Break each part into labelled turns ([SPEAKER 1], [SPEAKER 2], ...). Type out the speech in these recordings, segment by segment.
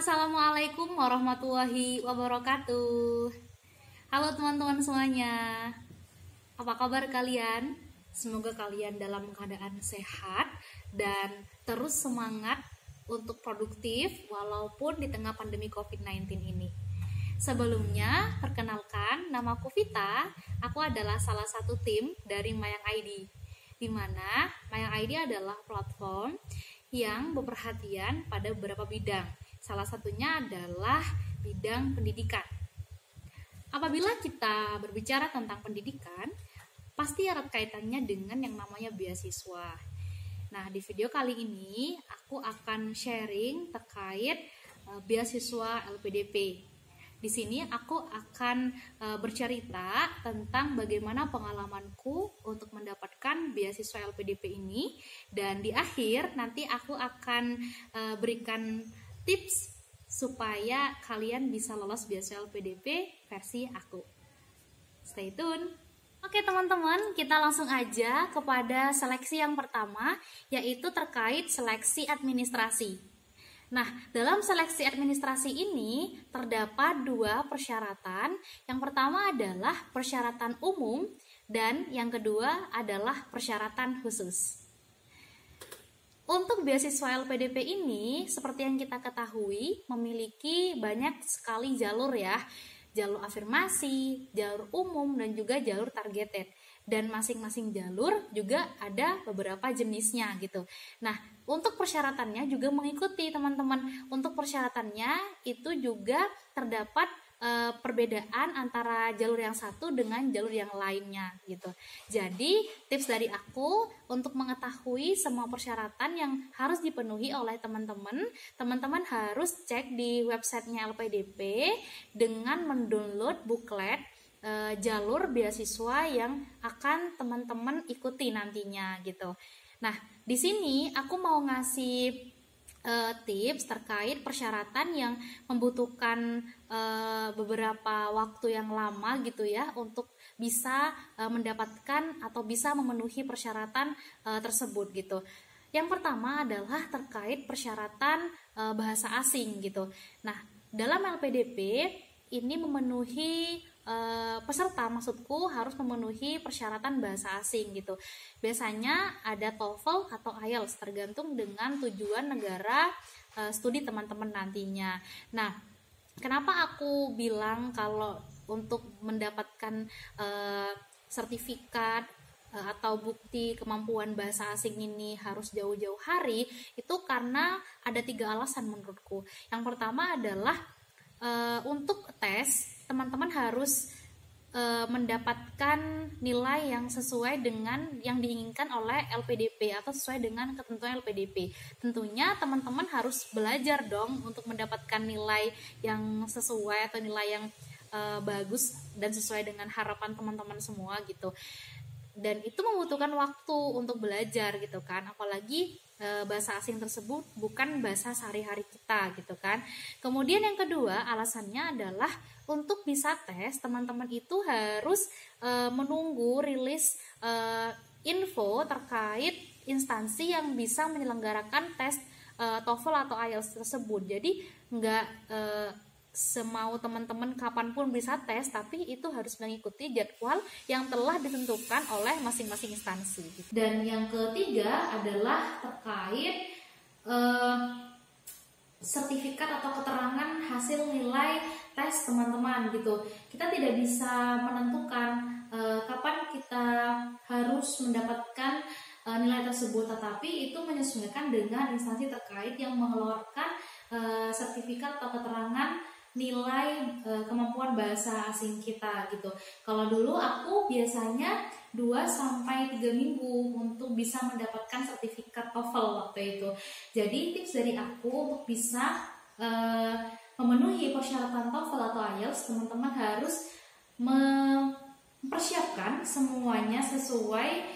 [SPEAKER 1] Assalamualaikum warahmatullahi wabarakatuh. Halo teman-teman semuanya. Apa kabar kalian? Semoga kalian dalam keadaan sehat dan terus semangat untuk produktif walaupun di tengah pandemi COVID-19 ini. Sebelumnya, perkenalkan, namaku Vita. Aku adalah salah satu tim dari Mayang ID, di mana Mayang ID adalah platform yang berperhatian pada beberapa bidang. Salah satunya adalah bidang pendidikan. Apabila kita berbicara tentang pendidikan, pasti erat kaitannya dengan yang namanya beasiswa. Nah, di video kali ini aku akan sharing terkait beasiswa LPDP. Di sini aku akan bercerita tentang bagaimana pengalamanku untuk mendapatkan beasiswa LPDP ini, dan di akhir nanti aku akan berikan tips supaya kalian bisa lolos beasiswa LPDP versi aku. Stay tune. Oke teman-teman, kita langsung aja kepada seleksi yang pertama, yaitu terkait seleksi administrasi. Nah, dalam seleksi administrasi ini terdapat dua persyaratan. Yang pertama adalah persyaratan umum dan yang kedua adalah persyaratan khusus. Untuk beasiswa LPDP ini, seperti yang kita ketahui, memiliki banyak sekali jalur ya. Jalur afirmasi, jalur umum, dan juga jalur targeted. Dan masing-masing jalur juga ada beberapa jenisnya gitu. Nah, untuk persyaratannya juga mengikuti teman-teman. Untuk persyaratannya itu juga terdapat perbedaan antara jalur yang satu dengan jalur yang lainnya gitu. Jadi tips dari aku untuk mengetahui semua persyaratan yang harus dipenuhi oleh teman-teman harus cek di websitenya LPDP dengan mendownload booklet jalur beasiswa yang akan teman-teman ikuti nantinya gitu. Nah, di sini aku mau ngasih tips terkait persyaratan yang membutuhkan beberapa waktu yang lama gitu ya untuk bisa mendapatkan atau bisa memenuhi persyaratan tersebut gitu. Yang pertama adalah terkait persyaratan bahasa asing gitu. Nah, dalam LPDP ini memenuhi peserta, maksudku harus memenuhi persyaratan bahasa asing gitu. Biasanya ada TOEFL atau IELTS tergantung dengan tujuan negara studi teman-teman nantinya. Nah, kenapa aku bilang kalau untuk mendapatkan sertifikat atau bukti kemampuan bahasa asing ini harus jauh-jauh hari, itu karena ada 3 alasan menurutku. Yang pertama adalah untuk tes, teman-teman harus mendapatkan nilai yang sesuai dengan yang diinginkan oleh LPDP atau sesuai dengan ketentuan LPDP. Tentunya teman-teman harus belajar dong untuk mendapatkan nilai yang sesuai atau nilai yang bagus dan sesuai dengan harapan teman-teman semua gitu. Dan itu membutuhkan waktu untuk belajar gitu kan, apalagi bahasa asing tersebut bukan bahasa sehari-hari kita gitu kan. Kemudian yang kedua alasannya adalah untuk bisa tes, teman-teman itu harus menunggu rilis info terkait instansi yang bisa menyelenggarakan tes TOEFL atau IELTS tersebut. Jadi nggak semau teman-teman kapanpun bisa tes, tapi itu harus mengikuti jadwal yang telah ditentukan oleh masing-masing instansi. Dan yang ketiga adalah terkait sertifikat atau keterangan hasil nilai tes teman-teman gitu. Kita tidak bisa menentukan kapan kita harus mendapatkan nilai tersebut, tetapi itu menyesuaikan dengan instansi terkait yang mengeluarkan sertifikat atau keterangan nilai kemampuan bahasa asing kita gitu. Kalau dulu aku biasanya 2-3 minggu untuk bisa mendapatkan sertifikat TOEFL waktu itu. Jadi tips dari aku untuk bisa memenuhi persyaratan TOEFL atau IELTS, teman-teman harus mempersiapkan semuanya sesuai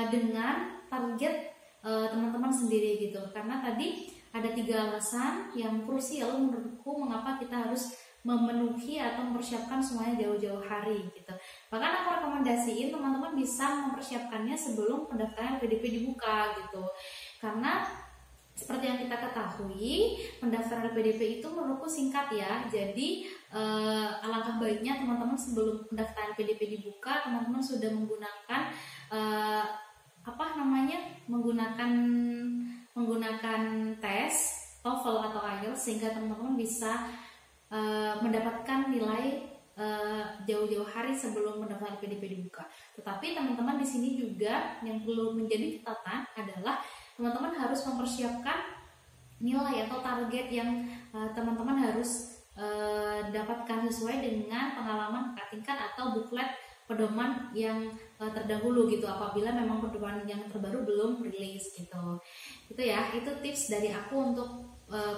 [SPEAKER 1] dengan target teman-teman sendiri gitu. Karena tadi ada 3 alasan yang krusial menurutku mengapa kita harus memenuhi atau mempersiapkan semuanya jauh-jauh hari gitu. Bahkan aku rekomendasiin teman-teman bisa mempersiapkannya sebelum pendaftaran LPDP dibuka gitu. Karena seperti yang kita ketahui, pendaftaran LPDP itu menurutku singkat ya. Jadi alangkah baiknya teman-teman sebelum pendaftaran LPDP dibuka, teman-teman sudah menggunakan menggunakan tes TOEFL atau IELTS, sehingga teman-teman bisa mendapatkan nilai jauh-jauh hari sebelum pendaftaran LPDP dibuka. Tetapi teman-teman di sini juga yang perlu menjadi catatan adalah teman-teman harus mempersiapkan nilai atau target yang teman-teman harus dapatkan sesuai dengan pengalaman kakak tingkat atau buklet pedoman yang terdahulu gitu, apabila memang pedoman yang terbaru belum rilis gitu. Itu ya, itu tips dari aku untuk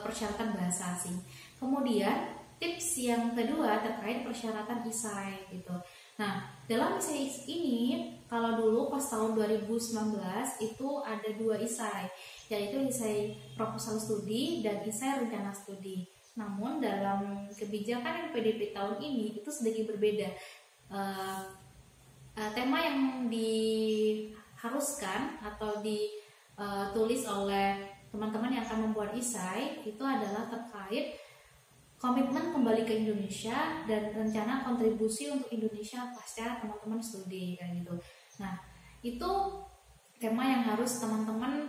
[SPEAKER 1] persyaratan bahasa asing. Kemudian tips yang kedua terkait persyaratan isai gitu. Nah, dalam isai ini, kalau dulu pas tahun 2019 itu ada 2 isai, yaitu isai proposal studi dan isai rencana studi. Namun dalam kebijakan LPDP tahun ini itu sedikit berbeda. Tema yang diharuskan atau ditulis oleh teman-teman yang akan membuat isai itu adalah terkait komitmen kembali ke Indonesia dan rencana kontribusi untuk Indonesia pasca teman-teman studi kayak gitu. Nah, itu tema yang harus teman-teman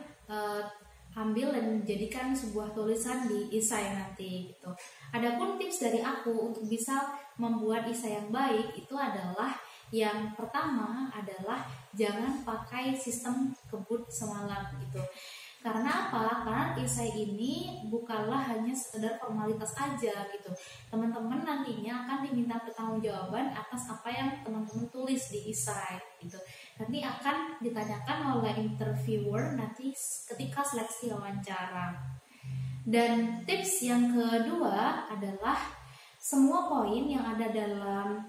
[SPEAKER 1] ambil dan jadikan sebuah tulisan di isai nanti gitu. Adapun tips dari aku untuk bisa membuat isai yang baik itu adalah yang pertama adalah jangan pakai sistem kebut semalam gitu. Karena apa? Karena isai ini bukanlah hanya sekedar formalitas aja gitu. Teman-teman nantinya akan diminta pertanggungjawaban atas apa yang teman-teman tulis di isai gitu. Nanti akan ditanyakan oleh interviewer nanti ketika seleksi wawancara. Dan tips yang kedua adalah semua poin yang ada dalam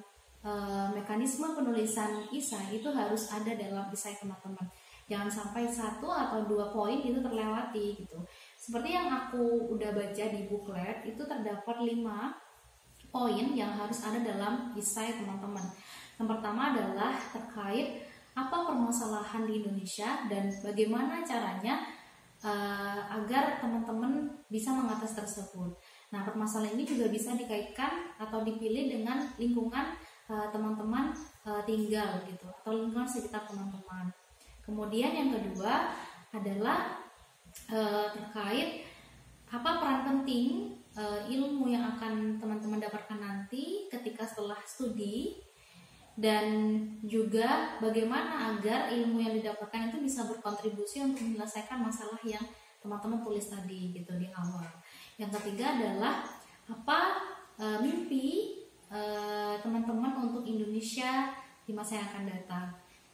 [SPEAKER 1] mekanisme penulisan isai itu harus ada dalam isai teman-teman. Jangan sampai 1 atau 2 poin itu terlewati gitu. Seperti yang aku udah baca di booklet, itu terdapat 5 poin yang harus ada dalam isai teman-teman. Yang pertama adalah terkait apa permasalahan di Indonesia dan bagaimana caranya agar teman-teman bisa mengatasi tersebut. Nah, permasalahan ini juga bisa dikaitkan atau dipilih dengan lingkungan teman-teman tinggal gitu, atau lingkungan sekitar teman-teman. Kemudian yang kedua adalah terkait apa peran penting ilmu yang akan teman-teman dapatkan nanti ketika setelah studi, dan juga bagaimana agar ilmu yang didapatkan itu bisa berkontribusi untuk menyelesaikan masalah yang teman-teman tulis tadi gitu di awal. Yang ketiga adalah apa mimpi teman-teman untuk Indonesia di masa yang akan datang.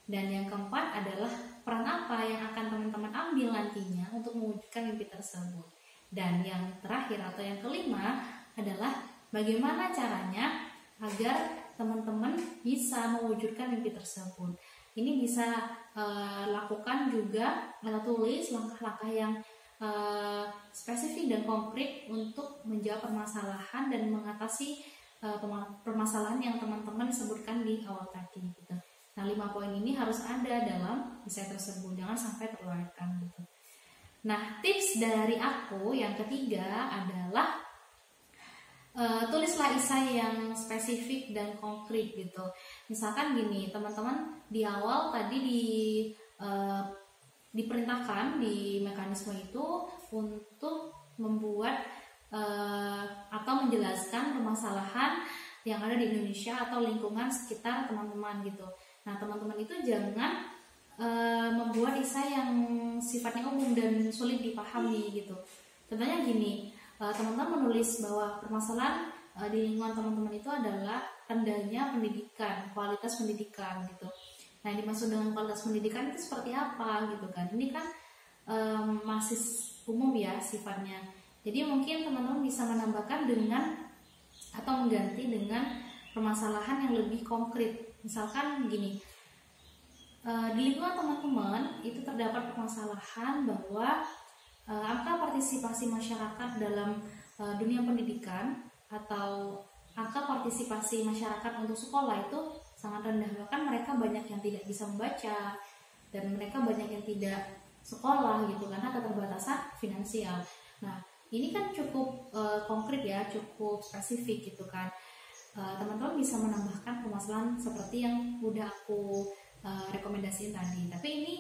[SPEAKER 1] Dan yang keempat adalah peran apa yang akan teman-teman ambil nantinya untuk mewujudkan mimpi tersebut. Dan yang terakhir atau yang kelima adalah bagaimana caranya agar teman-teman bisa mewujudkan mimpi tersebut. Ini bisa lakukan juga atau tulis langkah-langkah yang spesifik dan konkret untuk menjawab permasalahan dan mengatasi permasalahan yang teman-teman sebutkan di awal tadi gitu. Nah, 5 poin ini harus ada dalam isai tersebut, jangan sampai terlewatkan gitu. Nah, tips dari aku yang ketiga adalah tulislah isai yang spesifik dan konkret gitu. Misalkan gini, teman-teman di awal tadi diperintahkan di mekanisme itu untuk membuat atau menjelaskan permasalahan yang ada di Indonesia atau lingkungan sekitar teman-teman gitu. Nah, teman-teman itu jangan membuat isai yang sifatnya umum dan sulit dipahami gitu. Contohnya gini, teman-teman menulis bahwa permasalahan di lingkungan teman-teman itu adalah rendahnya pendidikan, kualitas pendidikan gitu. Nah, yang dimaksud dengan kualitas pendidikan itu seperti apa gitu kan? Ini kan masih umum ya sifatnya. Jadi mungkin teman-teman bisa menambahkan dengan atau mengganti dengan permasalahan yang lebih konkret. Misalkan begini, di lingkungan teman-teman itu terdapat permasalahan bahwa angka partisipasi masyarakat dalam dunia pendidikan atau angka partisipasi masyarakat untuk sekolah itu sangat rendah. Bahkan mereka banyak yang tidak bisa membaca dan mereka banyak yang tidak sekolah gitu karena keterbatasan finansial. Nah, ini kan cukup konkret ya, cukup spesifik gitu kan. Teman-teman bisa menambahkan permasalahan seperti yang udah aku rekomendasiin tadi. Tapi ini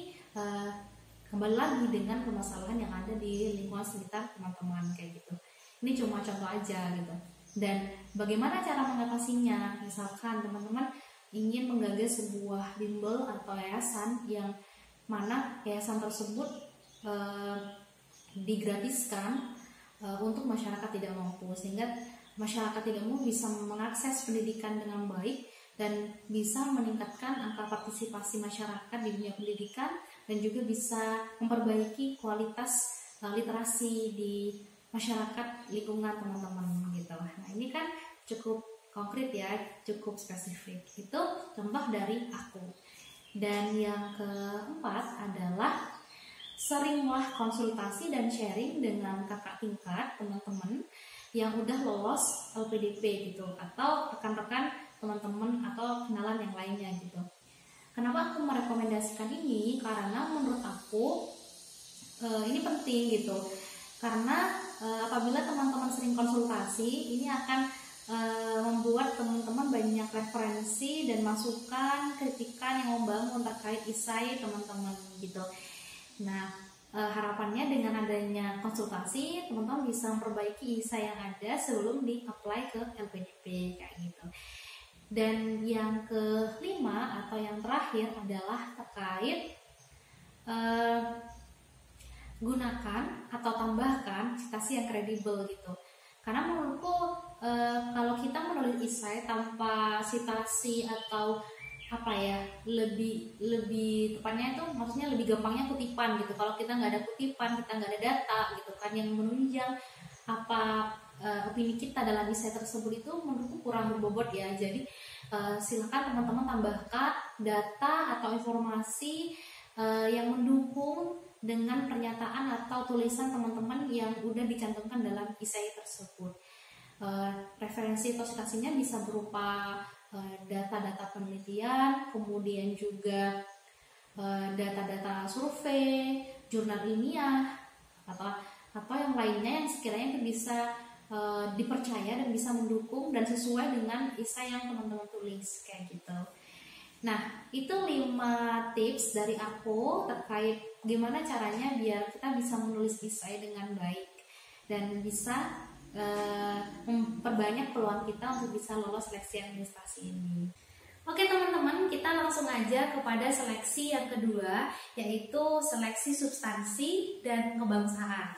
[SPEAKER 1] kembali lagi dengan permasalahan yang ada di lingkungan sekitar teman-teman kayak gitu. Ini cuma contoh aja gitu. Dan bagaimana cara mengatasinya? Misalkan teman-teman ingin menggagas sebuah bimbel atau yayasan yang mana yayasan tersebut digratiskan untuk masyarakat tidak mampu, sehingga masyarakat tidak mampu bisa mengakses pendidikan dengan baik dan bisa meningkatkan angka partisipasi masyarakat di dunia pendidikan dan juga bisa memperbaiki kualitas literasi di masyarakat lingkungan teman-teman gitu. Nah, ini kan cukup konkret ya, cukup spesifik. Itu contoh dari aku. Dan yang keempat adalah seringlah konsultasi dan sharing dengan kakak tingkat teman-teman yang udah lolos LPDP gitu, atau rekan-rekan teman-teman atau kenalan yang lainnya gitu. Kenapa aku merekomendasikan ini? Karena menurut aku ini penting gitu. Karena apabila teman-teman sering konsultasi, ini akan membuat teman-teman banyak referensi dan masukan, kritikan yang membangun terkait isai teman-teman gitu. Nah, harapannya dengan adanya konsultasi, teman-teman bisa memperbaiki isai yang ada sebelum di-apply ke LPDP kayak gitu. Dan yang kelima atau yang terakhir adalah terkait gunakan atau tambahkan citasi yang kredibel gitu. Karena menurutku kalau kita menulis isai tanpa citasi atau apa ya, lebih tepatnya itu maksudnya lebih gampangnya kutipan gitu. Kalau kita nggak ada kutipan, kita nggak ada data gitu kan yang menunjang apa opini kita dalam isai tersebut, itu menurutku kurang berbobot ya. Jadi silakan teman-teman tambahkan data atau informasi yang mendukung dengan pernyataan atau tulisan teman-teman yang udah dicantumkan dalam isai tersebut. Referensi atau citasinya bisa berupa data-data penelitian, kemudian juga data-data survei, jurnal ilmiah, atau yang lainnya yang sekiranya bisa dipercaya dan bisa mendukung dan sesuai dengan isai yang teman-teman tulis kayak gitu. Nah, itu 5 tips dari aku terkait gimana caranya biar kita bisa menulis isai dengan baik dan bisa memperbanyak peluang kita untuk bisa lolos seleksi administrasi ini. Oke teman-teman, kita langsung aja kepada seleksi yang kedua, yaitu seleksi substansi dan kebangsaan.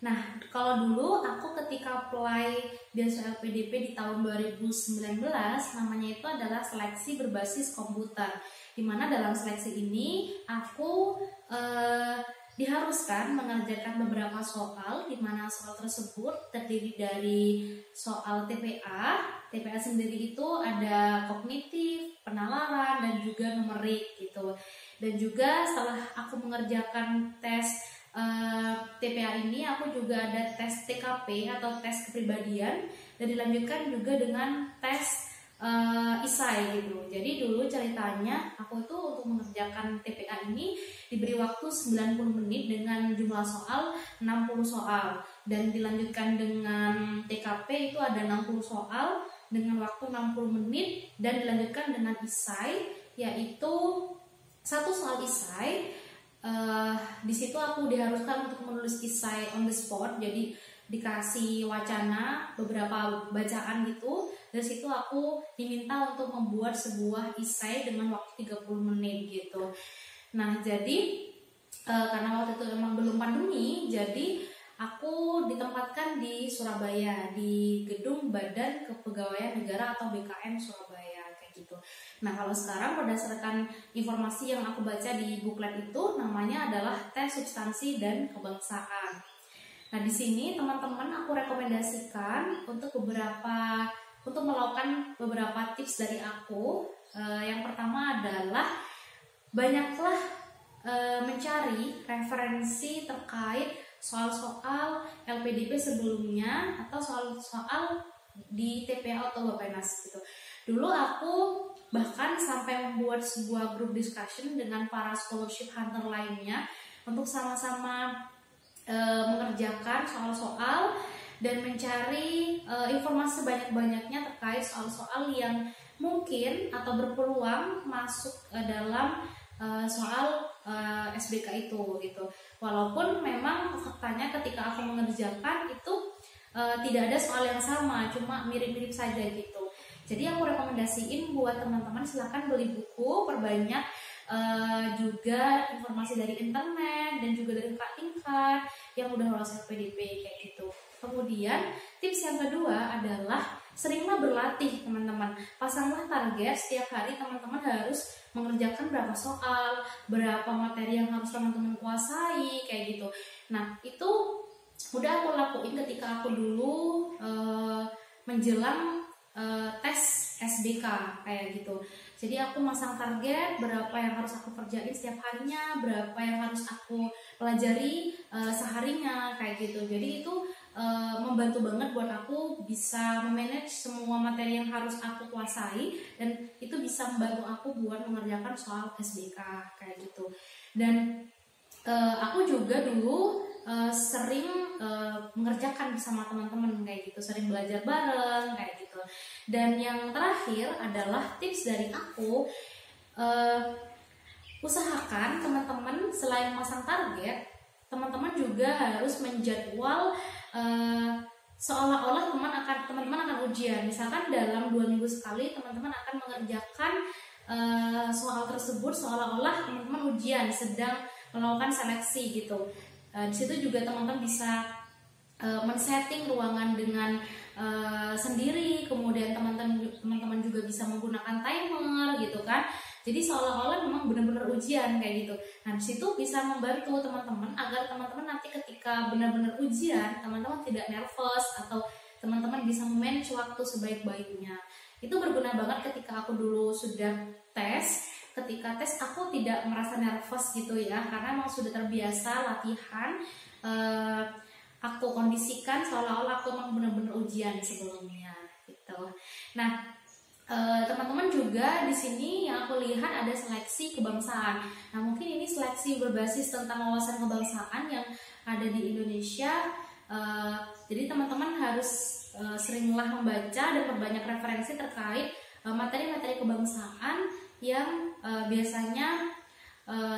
[SPEAKER 1] Nah, kalau dulu aku ketika apply beasiswa LPDP di tahun 2019, namanya itu adalah seleksi berbasis komputer. Dimana dalam seleksi ini aku diharuskan mengerjakan beberapa soal, di mana soal tersebut terdiri dari soal TPA. TPA sendiri itu ada kognitif, penalaran, dan juga numerik gitu. Dan juga setelah aku mengerjakan tes TPA ini, aku juga ada tes TKP atau tes kepribadian, dan dilanjutkan juga dengan tes isai gitu. Jadi dulu ceritanya aku itu untuk mengerjakan TPA ini diberi waktu 90 menit dengan jumlah soal 60 soal, dan dilanjutkan dengan TKP itu ada 60 soal dengan waktu 60 menit, dan dilanjutkan dengan isai yaitu 1 soal isai. Di situ aku diharuskan untuk menulis isai on the spot, jadi dikasih wacana beberapa bacaan gitu. Dari situ aku diminta untuk membuat sebuah isai dengan waktu 30 menit gitu. Nah, jadi karena waktu itu memang belum pandemi, jadi aku ditempatkan di Surabaya di gedung Badan Kepegawaian Negara atau BKN Surabaya kayak gitu. Nah, kalau sekarang berdasarkan informasi yang aku baca di buklet itu, namanya adalah tes substansi dan kebangsaan. Nah, di sini teman-teman aku rekomendasikan untuk melakukan beberapa tips dari aku. Yang pertama adalah banyaklah mencari referensi terkait soal-soal LPDP sebelumnya atau soal-soal di TPA atau Bappenas gitu. Dulu aku bahkan sampai membuat sebuah group discussion dengan para scholarship hunter lainnya untuk sama-sama mengerjakan soal-soal dan mencari informasi sebanyak-banyaknya terkait soal-soal yang mungkin atau berpeluang masuk dalam soal SBK itu gitu. Walaupun memang faktanya ketika aku mengerjakan itu tidak ada soal yang sama, cuma mirip-mirip saja gitu. Jadi aku rekomendasiin buat teman-teman silahkan beli buku, perbanyak juga informasi dari internet dan juga dari tingkat yang udah lolos LPDP kayak gitu. Kemudian tips yang kedua adalah seringlah berlatih teman-teman. Pasanglah target setiap hari teman-teman harus mengerjakan berapa soal, berapa materi yang harus teman-teman kuasai kayak gitu. Nah itu udah aku lakuin ketika aku dulu menjelang tes SBK kayak gitu. Jadi aku masang target berapa yang harus aku kerjain setiap harinya, berapa yang harus aku pelajari seharinya kayak gitu. Jadi itu membantu banget buat aku bisa memanage semua materi yang harus aku kuasai, dan itu bisa membantu aku buat mengerjakan soal SBK kayak gitu. Dan aku juga dulu sering mengerjakan bersama teman-teman kayak gitu, sering belajar bareng kayak gitu. Dan yang terakhir adalah tips dari aku, usahakan teman-teman selain masang target, teman-teman juga harus menjadwal seolah-olah teman-teman akan ujian. Misalkan dalam 2 minggu sekali teman-teman akan mengerjakan soal tersebut seolah-olah teman-teman ujian sedang melakukan seleksi gitu. Di situ juga teman-teman bisa men-setting ruangan dengan sendiri, kemudian teman-teman juga bisa menggunakan timer gitu kan. Jadi seolah-olah memang benar-benar ujian kayak gitu. Nah di situ bisa membantu teman-teman agar teman-teman nanti ketika benar-benar ujian teman-teman tidak nervous atau teman-teman bisa manage waktu sebaik-baiknya. Itu berguna banget ketika aku dulu sudah tes. Ketika tes aku tidak merasa nervous gitu ya, karena memang sudah terbiasa latihan. Aku kondisikan seolah-olah aku memang benar-benar ujian sebelumnya gitu. Nah teman-teman juga di sini yang aku lihat ada seleksi kebangsaan. Nah mungkin ini seleksi berbasis tentang wawasan kebangsaan yang ada di Indonesia. Jadi teman-teman harus seringlah membaca dan perbanyak referensi terkait materi-materi kebangsaan yang biasanya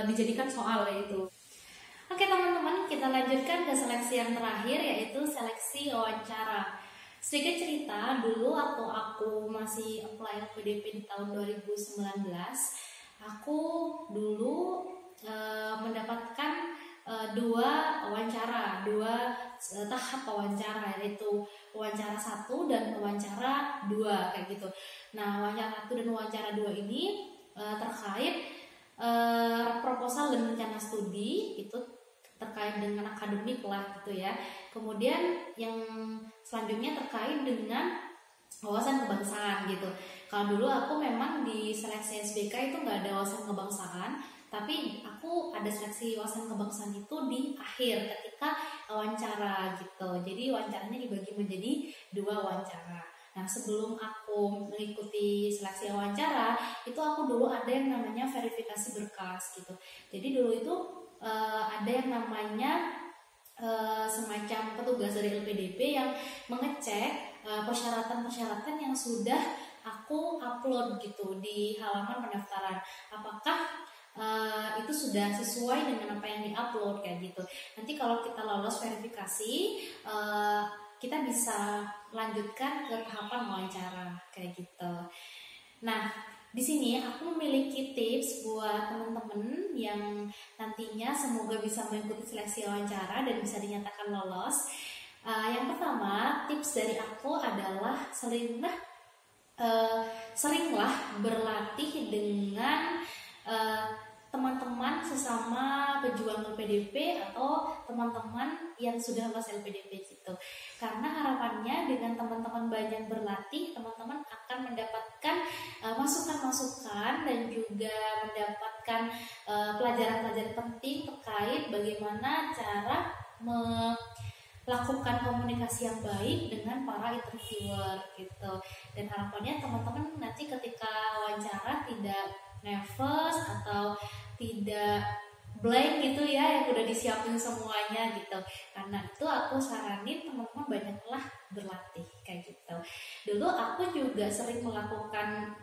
[SPEAKER 1] dijadikan soal yaitu. Oke teman-teman, kita lanjutkan ke seleksi yang terakhir yaitu seleksi wawancara. Sedikit cerita, dulu waktu aku masih apply LPDP di tahun 2019, aku dulu mendapatkan dua tahap wawancara, yaitu wawancara 1 dan wawancara 2 kayak gitu. Nah wawancara 1 dan wawancara 2 ini terkait proposal dan rencana studi, itu terkait dengan akademik lah gitu ya. Kemudian yang selanjutnya terkait dengan wawasan kebangsaan gitu. Kalau dulu aku memang di seleksi SBK itu nggak ada wawasan kebangsaan, tapi aku ada seleksi wawasan kebangsaan itu di akhir ketika wawancara gitu. Jadi wawancaranya dibagi menjadi 2 wawancara. Nah sebelum aku mengikuti seleksi wawancara itu aku dulu ada yang namanya verifikasi berkas gitu. Jadi dulu itu ada yang namanya semacam petugas dari LPDP yang mengecek persyaratan-persyaratan yang sudah aku upload gitu di halaman pendaftaran. Apakah itu sudah sesuai dengan apa yang diupload kayak gitu. Nanti kalau kita lolos verifikasi, kita bisa lanjutkan ke tahapan wawancara kayak gitu. Nah di sini aku memiliki tips buat teman-teman yang nantinya semoga bisa mengikuti seleksi wawancara dan bisa dinyatakan lolos. Yang pertama, tips dari aku adalah seringlah berlatih dengan teman-teman sesama pejuang LPDP atau teman-teman yang sudah lolos LPDP gitu. Karena harapannya dengan teman-teman banyak berlatih, teman-teman akan mendapatkan masukan-masukan dan juga mendapatkan pelajaran-pelajaran penting terkait bagaimana cara melakukan komunikasi yang baik dengan para interviewer gitu. Dan harapannya teman-teman nanti ketika wawancara tidak nervous atau tidak blank gitu ya, yang udah disiapin semuanya gitu. Karena itu aku saranin teman-teman banyaklah berlatih kayak gitu. Dulu aku juga sering melakukan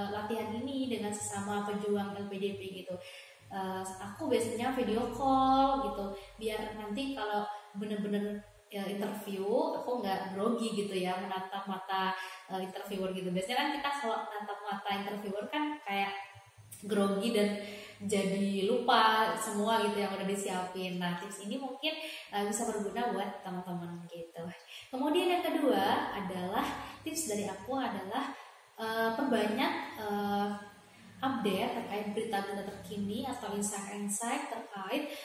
[SPEAKER 1] latihan ini dengan sesama pejuang LPDP gitu. Aku biasanya video call gitu, biar nanti kalau bener-bener interview aku nggak grogi gitu ya, menatap mata interviewer gitu. Biasanya kan kita kalau menatap mata interviewer kan kayak grogi dan jadi lupa semua gitu yang udah disiapin. Nah, tips ini mungkin bisa berguna buat teman-teman gitu. Kemudian yang kedua adalah tips dari aku adalah perbanyak update terkait berita-berita terkini atau insight-insight terkait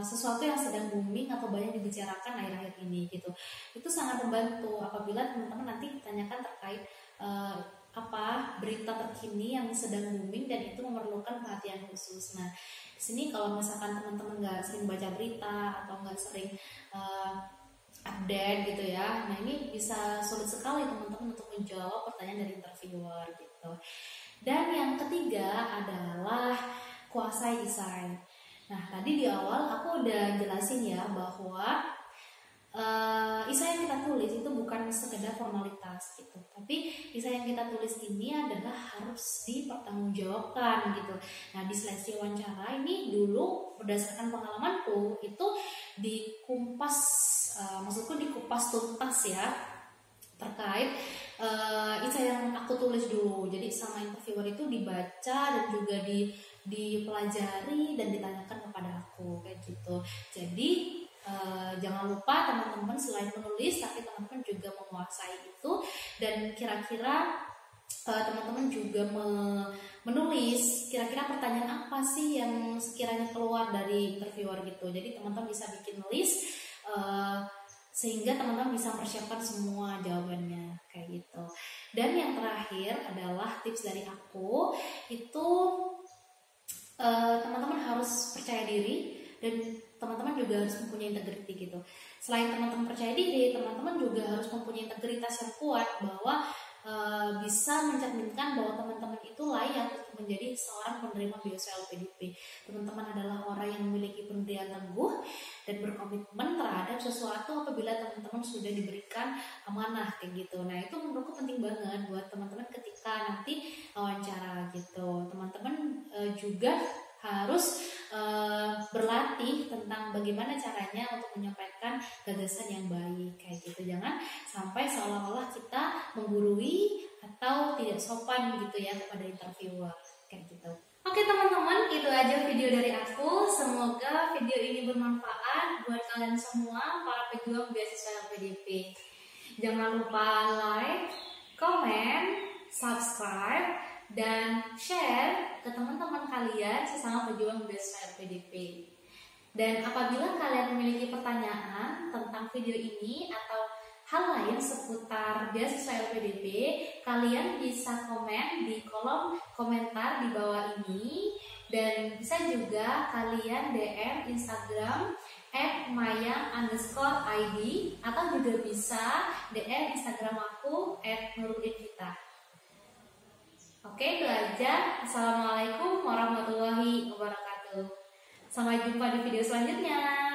[SPEAKER 1] sesuatu yang sedang booming atau banyak dibicarakan akhir-akhir ini gitu. Itu sangat membantu apabila teman-teman nanti ditanyakan terkait apa berita terkini yang sedang booming dan itu memerlukan perhatian khusus. Nah, di sini kalau misalkan teman-teman nggak sering baca berita atau nggak sering update gitu ya, nah ini bisa sulit sekali teman-teman untuk menjawab pertanyaan dari interviewer gitu. Dan yang ketiga adalah kuasai desain. Nah, tadi di awal aku udah jelasin ya bahwa isai yang kita tulis itu bukan sekedar formalitas gitu, tapi isai yang kita tulis ini adalah harus dipertanggungjawabkan gitu. Nah, di seleksi wawancara ini dulu berdasarkan pengalamanku itu dikupas, maksudku dikupas tuntas ya terkait isai yang aku tulis dulu. Jadi sama interviewer itu dibaca dan juga dipelajari dan ditanyakan kepada aku kayak gitu. Jadi jangan lupa teman-teman selain menulis tapi teman-teman juga menguasai itu, dan kira-kira teman-teman juga menulis kira-kira pertanyaan apa sih yang sekiranya keluar dari interviewer gitu. Jadi teman-teman bisa bikin list sehingga teman-teman bisa mempersiapkan semua jawabannya kayak gitu. Dan yang terakhir adalah tips dari aku itu teman-teman harus percaya diri dan teman-teman juga harus mempunyai integriti gitu. Selain teman-teman percaya diri, teman-teman juga harus mempunyai integritas yang kuat bahwa bisa mencerminkan bahwa teman-teman itu layak untuk menjadi seorang penerima beasiswa LPDP. Teman-teman adalah orang yang memiliki pendirian teguh dan berkomitmen terhadap sesuatu apabila teman-teman sudah diberikan amanah kayak gitu. Nah, itu menurutku penting banget buat teman-teman ketika nanti wawancara gitu. Teman-teman juga harus berlatih tentang bagaimana caranya untuk menyampaikan gagasan yang baik kayak gitu. Jangan sampai seolah-olah kita menggurui atau tidak sopan gitu ya kepada interviewer kayak gitu. Oke teman-teman, itu aja video dari aku. Semoga video ini bermanfaat buat kalian semua para pejuang beasiswa LPDP. Jangan lupa like, comment, subscribe, dan share ke teman-teman kalian sesama pejuang beasiswa LPDP. Dan apabila kalian memiliki pertanyaan tentang video ini atau hal lain seputar beasiswa LPDP, kalian bisa komen di kolom komentar di bawah ini, dan bisa juga kalian DM Instagram @mayang_id atau juga bisa DM Instagram aku @nurudinvita. Oke, itu aja. Assalamualaikum warahmatullahi wabarakatuh. Sampai jumpa di video selanjutnya.